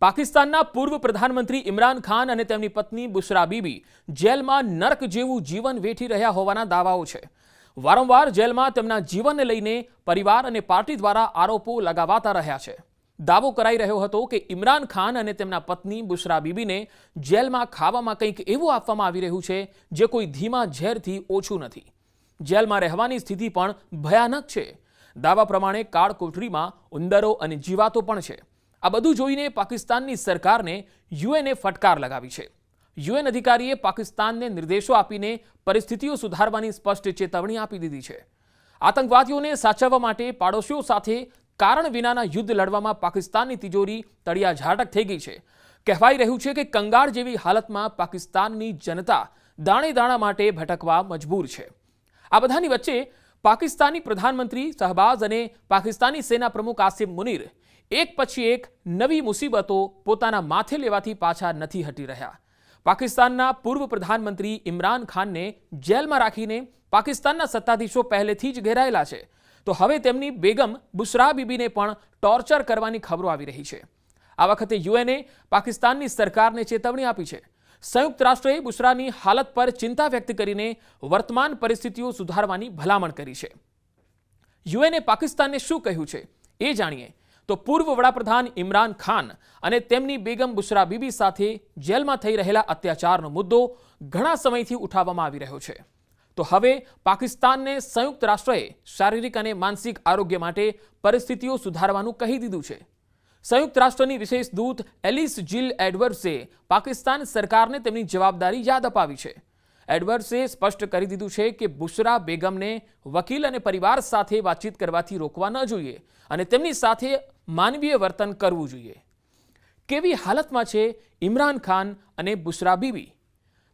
પાકિસ્તાનના પૂર્વ પ્રધાનમંત્રી ઇમરાન ખાન અને તેમની પત્ની બુશરા બીબી જેલમાં નર્ક જેવું જીવન વેઠી રહ્યા હોવાના દાવાઓ છે। વારંવાર જેલમાં તેમના જીવનને લઈને પરિવાર અને પાર્ટી દ્વારા આરોપો લગાવાતા રહ્યા છે। દાવો કરાઈ રહ્યો હતો કે ઇમરાન ખાન અને તેમના પત્ની બુશરા બીબીને જેલમાં ખાવામાં કંઈક એવું આપવામાં આવી રહ્યું છે જે કોઈ ધીમા ઝેરથી ઓછું નથી। જેલમાં રહેવાની સ્થિતિ પણ ભયાનક છે। દાવા પ્રમાણે કાળકોઠરીમાં ઉંદરો અને જીવાતો પણ છે। આ બધું જોઈને પાકિસ્તાનની સરકારને યુએને ફટકાર લગાવી છે। યુએન અધિકારીએ પાકિસ્તાનને નિર્દેશો આપીને પરિસ્થિતિઓ સુધારવાની સ્પષ્ટ ચેતવણી આપી દીધી છે। આતંકવાદીઓને સાચવવા માટે પાડોશીઓ સાથે કારણ વિનાના યુદ્ધ લડવામાં પાકિસ્તાનની તિજોરી તળિયાઝાટક થઈ ગઈ છે। કહેવાઈ રહ્યું છે કે કંગાળ જેવી હાલતમાં પાકિસ્તાનની જનતા દાણે દાણા માટે ભટકવા મજબૂર છે। આ બધાની વચ્ચે પાકિસ્તાની પ્રધાનમંત્રી શહબાઝ અને પાકિસ્તાની સેના પ્રમુખ આસિમ મુનીર એક પછી એક નવી મુસીબતો પોતાના માથે લેવાથી પાછા નથી હટી રહ્યા। પાકિસ્તાનના પૂર્વ પ્રધાનમંત્રી ઇમરાન ખાનને જેલમાં રાખીને પાકિસ્તાનના સત્તાધીશો પહેલેથી જ ઘેરાયેલા છે, તો હવે તેમની બેગમ બુશરા બીબીને પણ ટોર્ચર કરવાની ખબરો આવી રહી છે। આ વખતે યુએને પાકિસ્તાનની સરકારને ચેતવણી આપી છે। સંયુક્ત રાષ્ટ્રે બુશરાની હાલત પર ચિંતા વ્યક્ત કરીને વર્તમાન પરિસ્થિતિઓ સુધારવાની ભલામણ કરી છે। યુએને પાકિસ્તાનને શું કહ્યું છે એ જાણીએ તો પૂર્વ વડાપ્રધાન ઇમરાન ખાન અને તેમની બેગમ બુશરા બીબી સાથે જેલમાં થઈ રહેલા અત્યાચારનો મુદ્દો ઘણા સમયથી ઉઠાવવામાં આવી રહ્યો છે। તો હવે પાકિસ્તાનને સંયુક્ત રાષ્ટ્રએ શારીરિક અને માનસિક આરોગ્ય માટે પરિસ્થિતિઓ સુધારવાનું કહી દીધું છે। સંયુક્ત રાષ્ટ્રની વિશેષ દૂત એલિસ જીલ એડવર્ડ્સે પાકિસ્તાન સરકારને તેમની જવાબદારી યાદ અપાવી છે। એડવર્ડ્સે સ્પષ્ટ કરી દીધું છે કે બુશરા બેગમને વકીલ અને પરિવાર સાથે વાતચીત કરવાથી રોકવા ન જોઈએ અને તેમની સાથે માનવીય વર્તન કરવું જોઈએ। કેવી હાલતમાં છે ઇમરાન ખાન અને બુશરા બીબી?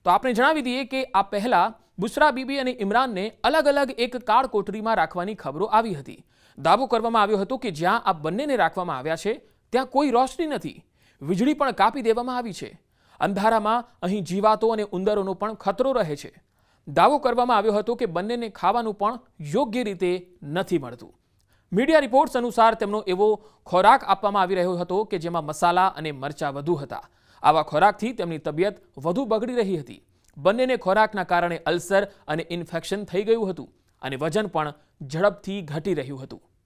તો આપણે જણાવી દઈએ કે આ પહેલા બુશરા બીબી અને ઇમરાનને અલગ અલગ એક કાળકોટરીમાં રાખવાની ખબરો આવી હતી। દાવો કરવામાં આવ્યો હતો કે જ્યાં આ બંનેને રાખવામાં આવ્યા છે ત્યાં કોઈ રોશની નથી, વીજળી પણ કાપી દેવામાં આવી છે। અંધારામાં અહીં જીવાતો અને ઉંદરોનો પણ ખતરો રહે છે। દાવો કરવામાં આવ્યો હતો કે બંનેને ખાવાનું પણ યોગ્ય રીતે નથી મળતું। મીડિયા રિપોર્ટ્સ અનુસાર તેમનો એવો ખોરાક આપવામાં આવી રહ્યો હતો કે જેમાં મસાલા અને મરચાં વધુ હતા। આવા ખોરાકથી તેમની તબિયત વધુ બગડી રહી હતી। બંનેને ખોરાકના કારણે અલ્સર અને ઇન્ફેક્શન થઈ ગયું હતું અને વજન પણ ઝડપથી ઘટી રહ્યું હતું।